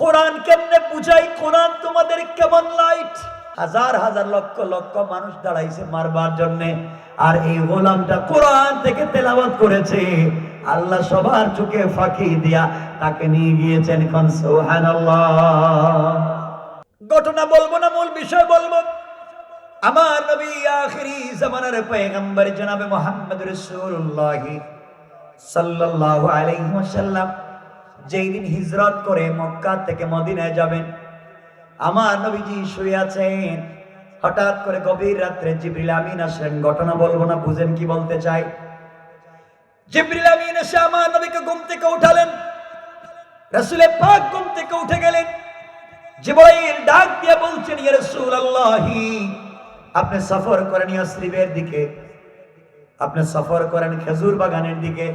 কোরআন কেমনে বুঝাই, কোরআন তোমাদের কেমন লাইট। হাজার হাজার লক্ষ লক্ষ মানুষ দাঁড়াইছে মারবার জন্যে, আর এই গোলামটা কোরআন থেকে তেলাওয়াত করেছে। আল্লাহ সবার চোখে ফাঁকি দিয়া তাকে নিয়ে গিয়েছেন। কোন সুবহানাল্লাহ। ঘটনা বলবো না, মূল বিষয় বলবো। আমার নবী আখিরি জামানার পয়গম্বর জনাবে মুহাম্মদ রাসূলুল্লাহ সাল্লাল্লাহু আলাইহি ওয়াসাল্লাম যেই দিন হিজরত করে মক্কা থেকে মদিনায় যাবেন, আমার নবীজি শুয়ে আছেন। হঠাৎ করে গভীর রাত্রে জিবরিল আমিন আসলেন। ঘটনা বলবো না, বুঝেন কি বলতে চাই। জিবরিল আমিন এসে আমার নবীকে ঘুম থেকে উঠালেন। রাসূল পাক ঘুম থেকে উঠে গেলেন। জিবরাইল ডাক দিয়ে বলছেন, ইয়া রাসূলুল্লাহ, আপনি সফর করেন ইয়াসরিবের দিকে, আপনি সফর করেন খেজুর বাগানের দিকে,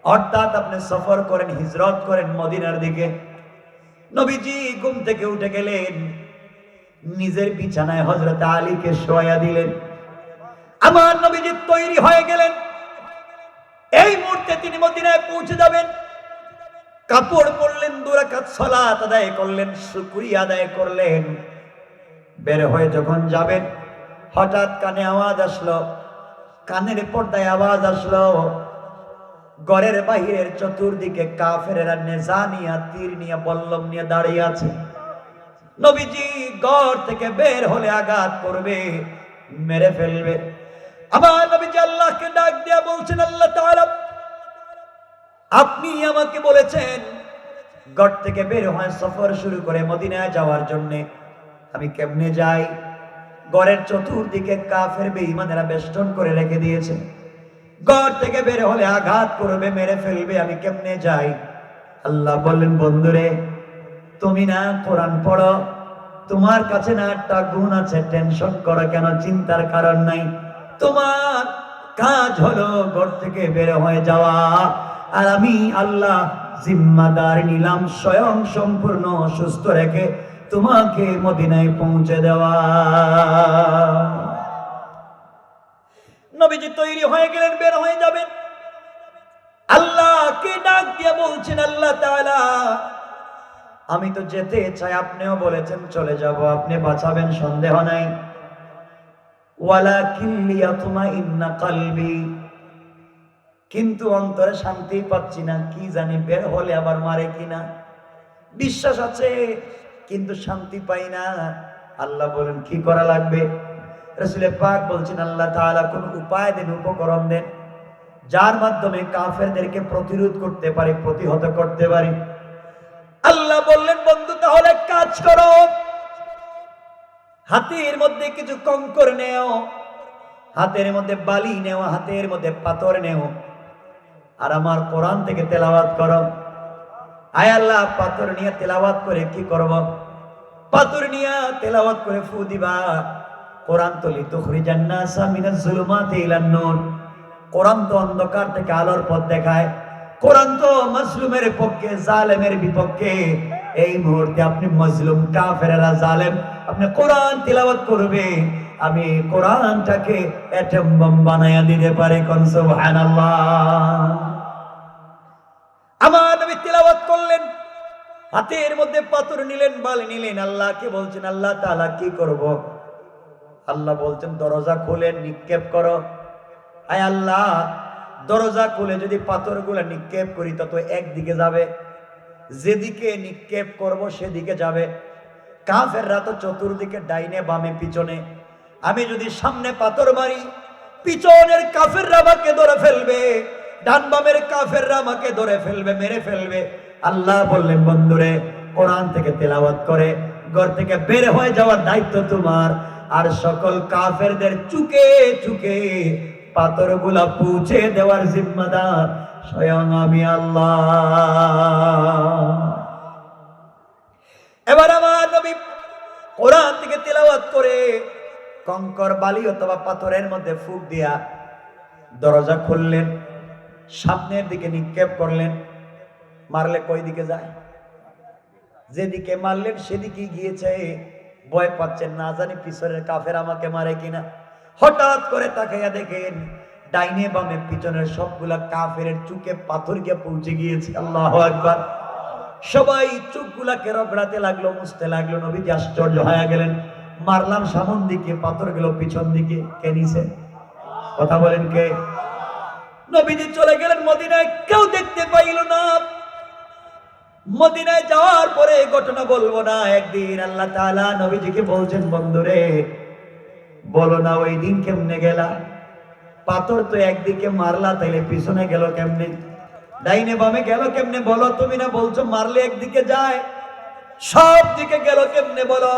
অর্থাৎ আপনি সফর করেন, হিজরত করেন মদিনার দিকে। নবীজি ঘুম থেকে উঠে গেলেন, নিজের বিছানায় হযরত আলীকে শোয়া দিলেন। আমার নবীজি তৈরি হয়ে গেলেন। এই মুহূর্তে তিনি মদিনায় পৌঁছে যাবেন। কাপড় পরলেন, 2 রাকাত সালাত আদায় করলেন, শুকরিয়া আদায় করলেন। বের হয়ে যখন যাবেন, হঠাৎ কানে আওয়াজ আসলো, কানের পর্দায় আওয়াজ আসলো, ঘরের বাহিরের চতুর্দিকে কাফেরেরা নেজা নিয়ে, তীর নিয়ে, বল্লম নিয়ে দাঁড়িয়ে আছে। নবীজি ঘর থেকে বের হলে আঘাত করবে, মেরে ফেলবে। আবার নবীজি আল্লাহকে ডাক দিয়ে বলছেন, আল্লাহ তাআলা, আপনি আমাকে বলেছেন ঘর থেকে বের হয়ে সফর শুরু করে মদিনায় যাওয়ার জন্য, আমি কেমনে যাই? ঘরের চতুর্দিকে কাফের বেঈমানেরা বেষ্টন করে রেখে দিয়েছে। ঘর থেকে বের হলে আঘাত করবে, মেরে ফেলবে, আমি কেমনে যাই? আল্লাহ বললেন, বন্ধুরে, তুমি না কোরআন পড়ো, তোমার কাছে না একটা গুণ আছে, টেনশন করো কেন? চিন্তার কারণ নাই। তোমার কাজ হলো ঘর থেকে বের হয়ে যাওয়া, আর আমি আল্লাহ জিম্মাদার নিলাম স্বয়ং সম্পূর্ণ সুস্থ রেখে তোমাকে মদিনায় পৌঁছে দেওয়া। নবীজি তৈরি হয়ে গেলেন, বের হয়ে যাবেন। আল্লাহকে ডাক দিয়ে বলছেন, আল্লাহ তাআলা, আমি তো যেতে চাই, আপনিও বলেছেন চলে যাব, আপনি বাঁচাবেন সন্দেহ নাই। ওয়ালাকিন লিয়াতমাইন্না কলবি, কিন্তু অন্তরে শান্তি পাচ্ছি না, কি জানি বের হলে আবার মারে কিনা। বিশ্বাস আছে কিন্তু শান্তি পাই না। আল্লাহ বলেন, কি করা লাগবে? রাসূল পাক বলছেন, আল্লাহ তাআলা কোন উপায় দেন, উপকরণ দেন, যার মাধ্যমে কাফেরদেরকে প্রতিরোধ করতে পারি, প্রতিহত করতে পারি। আল্লাহ বললেন, বন্ধু তাহলে কাজ করো, হাতের মধ্যে কিছু কঙ্কর নেও, হাতের মধ্যে বালি নেও, হাতের মধ্যে পাথর নেও, আর আমার কোরআন থেকে তেলাওয়াত করো। আয় আল্লাহ, পাথর নিয়ে তেলাওয়াত করে কি করব? পাথর নিয়ে তেলাওয়াত করে ফু দিবা। কোরআন তো লিতুখরিজান নাসা মিনাজ যুলুমাতি ইলান নূর, কোরআন তো অন্ধকার থেকে আলোর পথ দেখায়। কোরআন তো মাজলুমের পক্ষে, জালেমের বিপক্ষে। এই মুহূর্তে আপনি মাজলুম, কাফেররা জালেম, আপনি কোরআন তিলাওয়াত করবে, আমি কোরআনটাকে অ্যাটম বম বানায়া দিতে পারি। কোন সুবহানাল্লাহ। আমার নবী তিলাওয়াত করলেন, হাতের মধ্যে পাথর নিলেন, বালি নিলেন। আল্লাহকে বলছেন, আল্লাহ তাআলা কি করব? আল্লাহ বলছেন, দরজা খুলে নিক্ষেপ করো। আয় আল্লাহ, দরজা খুলে যদি পাথরগুলো নিক্ষেপ করি তত একদিকে যাবে, যেদিকে নিক্ষেপ করব সেদিকে যাবে। কাফেররা তো চতুর্দিকে, ডাইনে বামে পিছনে। আমি যদি সামনে পাথর মারি, পিছনের কাফেররা আমাকে ধরে ফেলবে, ডান বামের কাফেররা আমাকে ধরে ফেলবে, মেরে ফেলবে। আল্লাহ বললেন, বন্ধুরে, কোরআন থেকে তেলাওয়াত করে ঘর থেকে বের হয়ে যাওয়ার দায়িত্ব তোমার, আর সকল কাফেরদের চুকে চুকে পাথরগুলা পৌঁছে দেওয়ার জিম্মাদার স্বয়ং আমি আল্লাহ। এবার আমার নবী কোরআন থেকে তেলাওয়াত করে কঙ্কর, বালি অথবা পাথরের মধ্যে ফুঁক দিয়া দরজা খুললেন, সামনের দিকে নিক্ষেপ করলেন। মারলে কই দিকে যায়? যেদিকে মারলেন সেদিকে গিয়েছে। ভয় পাচ্ছেন, না জানি পিছনের কাফের আমাকে মারে কিনা। হঠাৎ করে তাকাইয়া দেখেন ডাইনে বামে পিছনের সবগুলা কাফেরের চুকে পাথর গিয়ে পৌঁছে গিয়েছে। আল্লাহু আকবার। সবাই চোখগুলাকে রগড়াতে লাগলো, মুছতে লাগলো। নবীজি আশ্চর্য হয়ে গেলেন, মারলাম সামন দিকে, পাথর গেল পিছন দিকে, কে নিছে? কথা বলেন কে? নবীজি চলে গেলেন মদিনায়, কেউ দেখতে পাইল না। মদিনায় যাওয়ার পরে ঘটনা বলবো না, একদিন আল্লাহ তাআলা নবীজিকে বলছেন, বন্ধুরে বলো না ওই দিন কেমনে গেলা? পাথর তো একদিকে মারলা, তাইলে পিছনে গেল কেমনে? ডাইনে বামে গেল কেমনে বলো? তুমি না বলছো মারলে একদিকে যায়, সব দিকে গেল কেমনে বলো?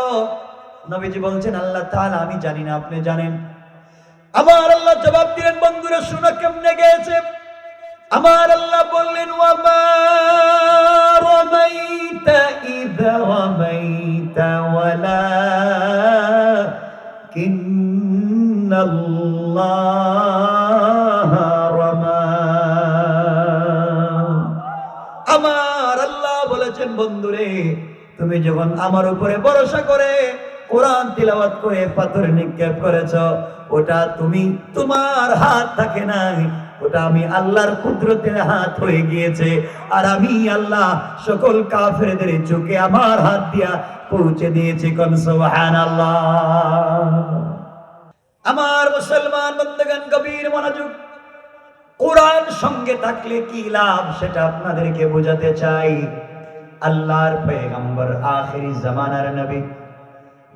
নবীজি বলছেন, আল্লাহ তাআলা আমি জানি না, আপনি জানেন। আমার আল্লাহ জবাব দিলেন, বন্ধুরা শুনো কেমনে গেছে। আমার আল্লাহ বললেন, ওয়ামা রামাইতা ইযা রামাইতা ওয়ালাকিন্নাল্লাহা রামা। আমার আল্লাহ বলেছেন, বন্ধুরে তুমি যখন আমার উপরে ভরসা করে কোরআন তিলাওয়াত করে পাথর নিক্ষেপ করেছ, ওটা তুমি তোমার হাত থাকে নাই, ওটা আমি আল্লাহর কুদরতের হাত হয়ে গিয়েছে। আর আমি আল্লাহ সকল কাফেরদের চোখে আমার হাত দিয়া পৌঁছে দিয়েছি। কোন সুবহানাল্লাহ। আমার মুসলমান বন্ধুগণ, গভীর মনোযোগ। কোরআন সঙ্গে থাকলে কি লাভ সেটা আপনাদেরকে বোঝাতে চাই। আল্লাহর পয়গম্বর আখিরি জামানার নবী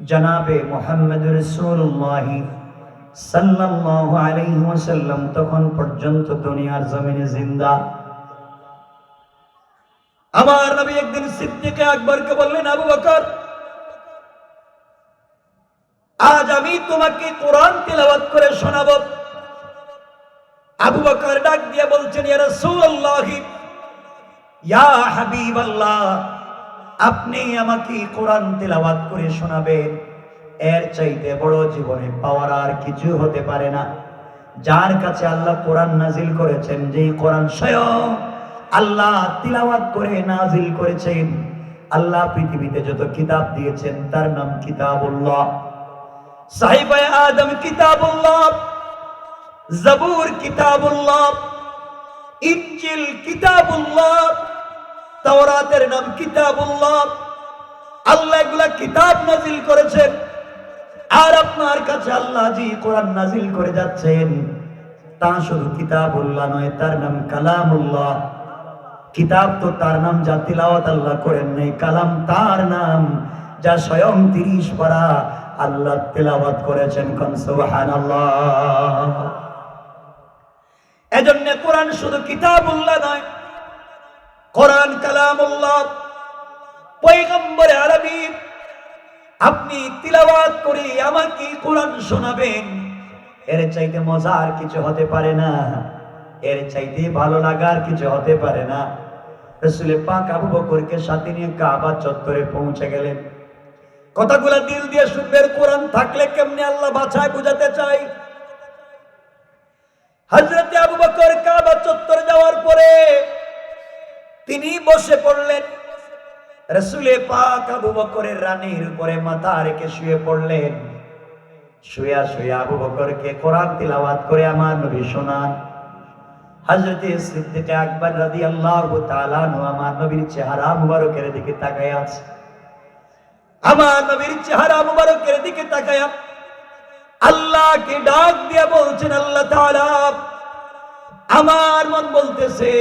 জনাবে মুহাম্মদ রাসূলুল্লাহ সাল্লাল্লাহু আলাইহি ওয়াসাল্লাম তখন পর্যন্ত দুনিয়ার জমিনে জিন্দা। আমার নবী একদিন সিদ্দিক আকবরকে বললেন, আবু বকর আজ আমি তোমাকে কোরআন তিলাওয়াত করে শোনাবো। আবু বকর ডাক দিয়ে বলছেন, ইয়া রাসূলুল্লাহ, ইয়া হাবিবাল্লাহ, আপনি আমাকে কোরআন তিলাওয়াত করে শোনাবেন, এর চাইতে বড় জীবনে পাওয়ার আর কিছু হতে পারে না। যার কাছে আল্লাহ কোরআন নাজিল করেছেন, যেই কোরআন স্বয়ং আল্লাহ তিলাওয়াত করে নাজিল করেছেন। আল্লাহ পৃথিবীতে যত কিতাব দিয়েছেন তার নাম কিতাবুল্লাহ। সাহিফায়ে আদম কিতাবুল্লাহ, জবুর কিতাবুল্লাহ, ইনজিল কিতাবুল্লাহ, তাওরাতের নাম কিতাবুল্লাহ। আল্লাহ এগুলা কিতাব নাজিল করেছেন। আর আপনার কাছে আল্লাহ জি কোরআন নাজিল করে যাচ্ছেন, তা শুধু কিতাবুল্লাহ নয়, তার নাম কালামুল্লাহ। কিতাব তো তার নাম, যা তিলাওয়াত আল্লাহ করেন নাই। কালাম তার নাম, যা স্বয়ং 30 পারা আল্লাহ তিলাওয়াত করেছেন। কোন সুবহানাল্লাহ। এজন্য কোরআন শুধু কিতাবুল্লাহ নয়, কোরআন কালামুল্লাহ। পয়গম্বর আরবী, আপনি তিলাওয়াত করে আমাকে কোরআন শোনাবেন, এর চাইতে মজার কিছু হতে পারে না, এর চাইতে ভালো লাগার কিছু হতে পারে না। রাসূল পাক আবু বকরকে সাথে নিয়ে কাবা চত্বরে পৌঁছে গেলেন। কথাগুলো দিল দিয়ে শুনবেন, কোরআন থাকলে কেমনে আল্লাহ বাঁচায় বুঝাতে চাই। হযরত আবু বকর কাবা চত্বরে যাওয়ার পরে তিনি বসে পড়লেন। রাসূল পাক আবু বকরের রানীর উপরে মাথা রেখে শুয়ে পড়লেন। শুয়া শুয়া আবু বকরকে কোরআন তিলাওয়াত করে আমার নবী শোনান। হযরত সিদ্দিক আকবর রাদিয়াল্লাহু তাআলা আনহু আমার নবীর চেহারা মুবারকের দিকে তাকায় আছে। আমার নবীর চেহারা মুবারকের দিকে তাকায় আল্লাহকে ডাক দিয়ে বলছেন, আল্লাহ তাআলা, আমার মন বলতেছে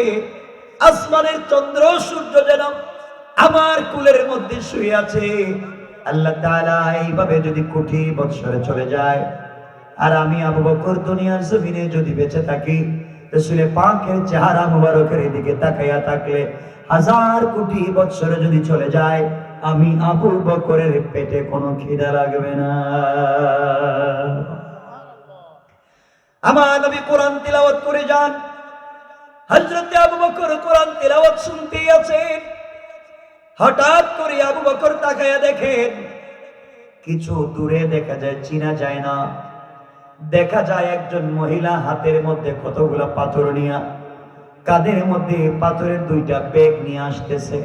আসমানের চন্দ্র সূর্য যেন আমার কুলের মধ্যে শুয়ে আছে। আল্লাহ তাআলা এইভাবে যদি কোটি বছরে চলে যায় আর আমি আবু বকর দুনিয়ার জমিনে যদি বেঁচে থাকি, রাসূল পাকের চেহারা মুবারকের দিকে তাকায়া থাকলে 1000 কোটি বছর যদি চলে যায়, আমি আবু বকরের পেটে কোনো খিদা লাগবে না। আমার নবী কোরআন তিলাওয়াত করে যান। হযরত আবু বকর কোরআন তিলাওয়াত শুনতেই আছেন। হঠাৎ করে আবু বকর তাকায়া দেখেন, কিছু দূরে দেখা যায়, চিনা যায় না, দেখা যায় একজন মহিলা হাতের মধ্যে কতগুলা পাথর নিয়ে, কাঁধের মধ্যে পাথরের 2টা ব্যাগ নিয়ে আসতেছে।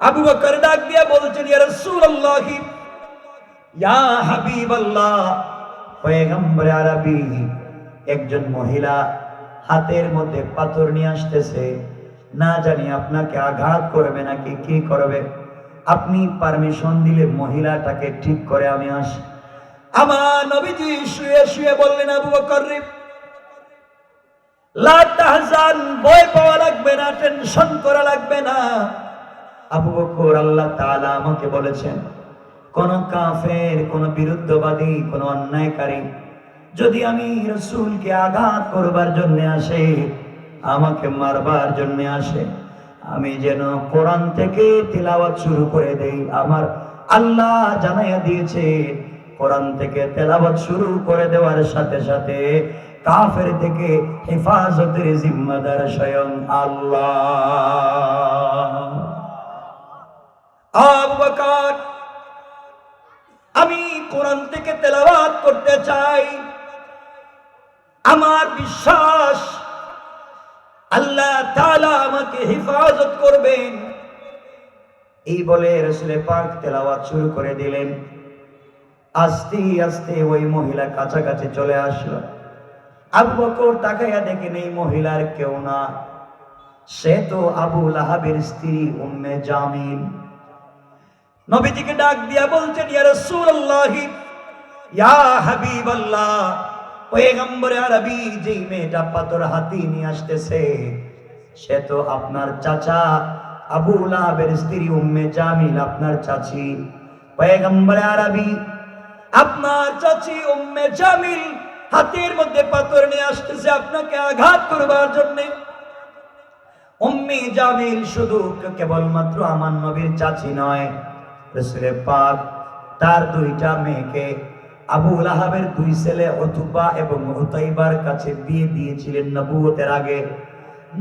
আবু বকর ডাক দিয়ে বলছেন, ইয়া রাসূলুল্লাহ, ইয়া হাবিবাল্লাহ, পয়গম্বর আরবী, একজন মহিলা হাতের মধ্যে পাথর নিয়ে আসতেছে। না জানি আপনাকে আঘাত করবে নাকি কি করবে। আপনি পারমিশন দিলে মহিলাটাকে ঠিক করে আমি আসি। আমার নবীজি শুয়ে শুয়ে বললেন, আবু বকর রে, লা তাহজান, ভয় পাওয়া লাগবে না, টেনশন করা লাগবে না। আবু বকর, আল্লাহ তাআলা আমাকে বলেছেন, কোন কাফের, কোন বিরুদ্ধবাদী, কোন অন্যায়কারী যদি আমি রাসূলকে আঘাত করবার জন্য আসে, আমাকে মারবার জন্য আসে, আমি যেন কোরআন থেকে তিলাওয়াত শুরু করে দেই। আমার আল্লাহ জানাইয়া দিয়েছে, কোরআন থেকে তেলাওয়াত শুরু করে দেওয়ার সাথে সাথে কাফের থেকে হেফাজতের জিম্মাদার স্বয়ং আল্লাহ। আবু বকর, আমি কোরআন থেকে তেলাওয়াত করতে চাই, আমার বিশ্বাস আল্লাহ তাআলা আমাকে হেফাজত করবেন। এই বলে রাসূল পাক তেলাওয়াত শুরু করে দিলেন। আস্তে আস্তে ওই মহিলা কাছাকাছি চলে আসলো। আবু বকর তাকাইয়া দেখেন এই মহিলার কেউ না, সে তো আবু লাহাবের স্ত্রী উম্মে জামিল। নবীজিকে ডাক দিয়া বলছেন, ইয়া রাসূলুল্লাহ, ইয়া হাবিবাল্লাহ, পয়গম্বরে আরবি, যেই মেয়েটা পাথর হাতি নিয়ে আসতেছে সে তো আপনার চাচা আবু লাহাবের স্ত্রী উম্মে জামিল, আপনার চাচি। পয়গম্বরে আরবি, আপনার চাচি উম্মে জামিল হাতের মধ্যে পাথর নিয়ে আসতেছে আপনাকে আঘাত করবার জন্য। উম্মে জামিল শুধু কেবলমাত্র আমার নবীর চাচি নয়, রাসূল পাক তার দুইটা মেয়েকে আবু লাহাবের দুই ছেলে উতবা এবং উতাইবার কাছে বিয়ে দিয়েছিলেন নবুয়তের আগে।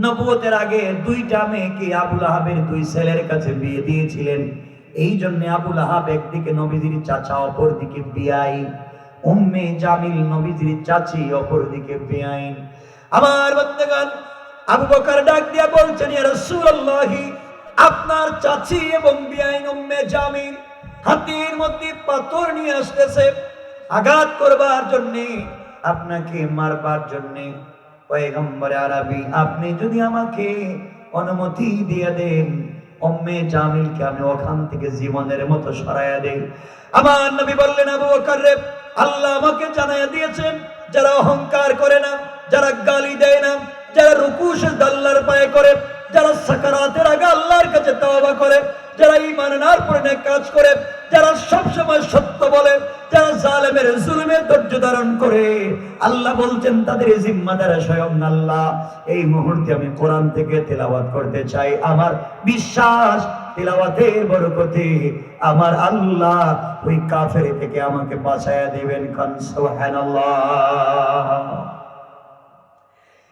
নবুয়তের আগে দুইটা মেয়েকে আবু লাহাবের দুই ছেলের কাছে বিয়ে দিয়েছিলেন। এই জন্য আবু লাহাব একদিকে নবীজির চাচা, অপরদিকে বিয়াই। উম্মে জামিল নবীজির চাচি, অপরদিকে বিয়াইন। আমার বন্ধুগণ, আবু বকর ডাক দিয়া বলছেন, ইয়া রাসূলুল্লাহ, আপনার চাচি এবং বিয়াইন উম্মে জামিল হাতের মধ্যে পাথর নিয়ে আসতেছে আঘাত করবার জন্য, আপনাকে মারবার জন্য। পয়গম্বরে আরবি, আপনি যদি আমাকে অনুমতি দিয়ে দেন, উম্মে জামিলকে আমি ওখান থেকে জীবনের মতো সরাইয়া দেই। আমার নবী বললেন, আবু বকর রে, আল্লাহ আমাকে জানাইয়া দিয়েছেন, যারা অহংকার করে না, যারা গালি দেয় না, যারা রুকু সিজদা আল্লাহর পায়ে করে, যারা সাকারাতের আগে আল্লাহর কাছে তওবা করে, যারা ঈমান আনার পরে নেক কাজ করে, যারা সব সময় সত্য বলে, যারা জালেমের জুলুমে ধৈর্য ধারণ করে, আল্লাহ বলছেন তাদের জিম্মাদার স্বয়ং আল্লাহ। এই মুহূর্তে আমি কোরআন থেকে তেলাওয়াত করতে চাই। আমার বিশ্বাস তেলাওয়াতের বরকতে আমার আল্লাহ ওই কাফের থেকে আমাকে বাঁচায়া দিবেন। খান সুবহানাল্লাহ।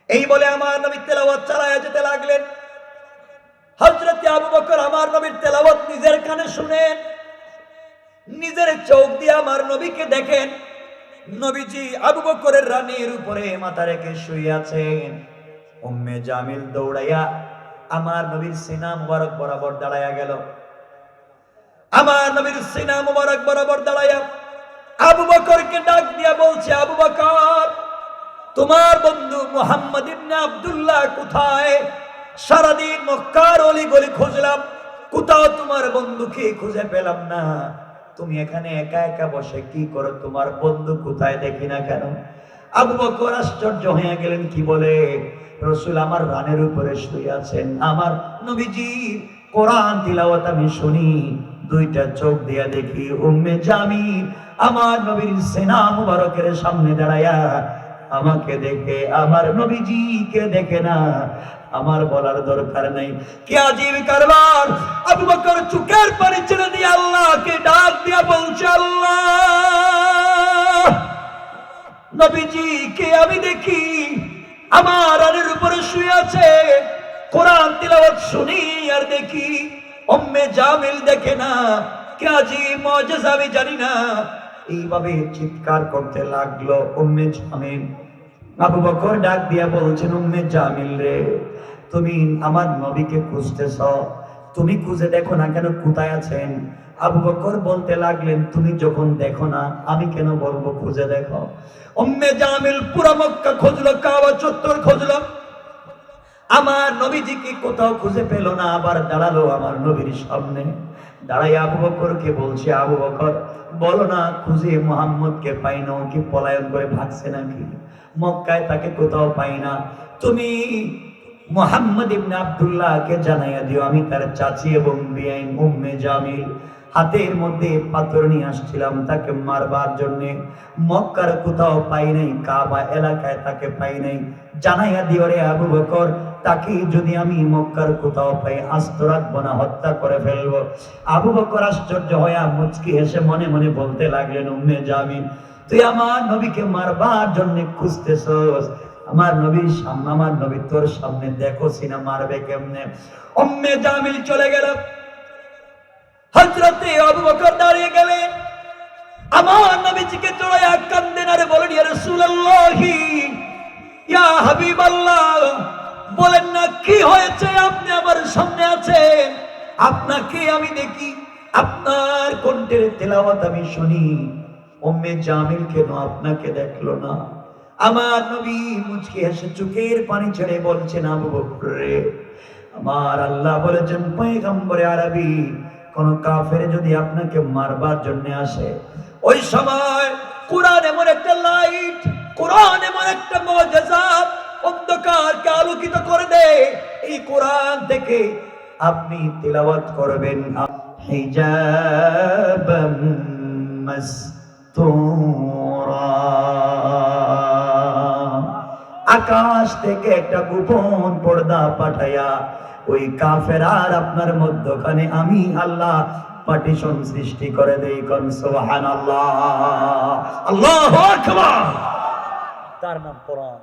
এই বলে আমার নবী তেলাওয়াত চালায়া যেতে লাগলেন। হযরত আবু বকর আমার নবীর তেলাওয়াত নিজের কানে শুনেন, নিজের চোখ দিয়ে আমার নবীকে দেখেন। নবীজি আবু বকরের রানীর উপরে মাথা রেখে শুয়ে আছেন। উম্মে জামিল দৌড়াইয়া আমার নবীর সিনা মুবারক বরাবর দাঁড়াইয়া গেল। আমার নবীর সিনা মুবারক বরাবর দাঁড়াইয়া আবু বকরকে ডাক দিয়া বলছে, আবু বকর, তোমার বন্ধু মুহাম্মদ ইবনে আব্দুল্লাহ কোথায়? সারাদিন মক্কার অলি গলি খুঁজলাম, কোথাও তোমার বন্ধুকে খুঁজে পেলাম না। তুমি এখানে একা একা বসে কি করো? তোমার বন্ধু কোথায়, দেখি না কেন? আবু বকর আশ্চর্য হয়ে গেলেন, কি বলে? রাসূল আমার রানের উপরে শুয়ে আছেন, আমার নবীজি কোরআন তিলাওয়াত আমি শুনি, দুইটা চোখ দিয়া দেখি উম্মে জামিল আমার নবীর সিনা মুবারকের সামনে দাঁড়ায়া আমাকে দেখে, আমার নবীজিকে দেখে না। আমার বলার দরকার নাই, কি আজীব কারবার! আবু বকর চোখের পানি ছেড়ে দিয়ে আল্লাহকে ডাক দিয়া বলছে, আল্লাহ, নবীজিকে আমি দেখি আমার রানের উপরে শুয়ে আছে, কোরআন তিলাওয়াত শুনি আর দেখি উম্মে জামিল দেখে না, কি আজীব মুজিজা আমি জানি না। এইভাবে চিৎকার করতে লাগলো উম্মে জামিল। আবু বকর ডাক দিয়া বলছেন, উম্মে জামিল রে, তুমি আমার নবীকে খুঁজতেছ, তুমি খুঁজে দেখো না কেন, কোথায় আছেন? আবু বকর বলতে লাগলেন, তুমি যখন দেখো না আমি কেন বলবো খুঁজে দেখো? উম্মে জামিল পুরো মক্কা খুঁজলো, কাবা চত্বর খুঁজলো, আমার নবীজিকে কোথাও খুঁজে পেল না, আবার দাঁড়ালো আমার নবীর সামনে। দাঁড়াই আবু বকরকে বলছে, আবু বকর বলো না, খুঁজে মুহাম্মদকে পাই না, ও কি পলায়ন করে ভাগছে নাকি? মক্কায় তাকে কোথাও পাই না, তুমি মুহাম্মদ ইবনে আব্দুল্লাহকে জানাইয়া দিও আমি তার চাচি এবং বিআইন উম্মে জামিল হাতের মধ্যে পাথর নিয়ে আসছিলাম তাকে মারবার জন্য। মক্কার কোথাও পাই নাই, কাবা এলাকায় তাকে পাই নাই, জানাইয়া দিও রে আবু বকর, তাকে যদি আমি মক্কার কোথাও পাই আস্ত রাখবো না, হত্যা করে ফেলবো। আবু বকর আশ্চর্য হইয়া মুচকি হেসে মনে মনে বলতে লাগলেন, উম্মে জামিল তুই আমার নবীকে মারবার জন্য খুঁজতেছস, আমার নবীর সামনে, আমার নবী তোর সামনে, দেখো সিনা মারবে কেমনে। উম্মে জামিল চলে গেল, হযরতে আবু বকর দাঁড়িয়ে গেলেন, আমার নবীজিকে জড়াইয়া কান্দেন আর বলেন, ইয়া রাসূলুল্লাহি, ইয়া হাবিবাল্লাহ, বলেন না কি হয়েছে, আপনি আমার সামনে আছেন, আপনাকে আমি দেখি, আপনার কণ্ঠের তেলাওয়াত আমি শুনি, উম্মে জামিল কেন আপনাকে দেখলো না? আমার নবী মুচকি হেসে চোখের পানি ছেড়ে বলছেন, আবু বকর রে, আমার আল্লাহ বলেছেন পয়গম্বরে আরবি, কোন কাফের যদি আপনাকে মারবার জন্য আসে, ওই সময় কোরআন এমন একটা লাইট, কোরআন এমন একটা মুজিজা অন্ধকারকে আলোকিত করে দেয়, এই কোরআন থেকে আপনি তিলাওয়াত করবেন, হিজাবাম মাসতুরা, আকাশ থেকে একটা গোপন পর্দা পাঠাইয়া ওই কাফের আর আপনার মধ্যখানে আমি আল্লাহ পার্টিশন সৃষ্টি করে দেই। কোন সুবহানাল্লাহ, আল্লাহু আকবার। তার নাম কোরআন।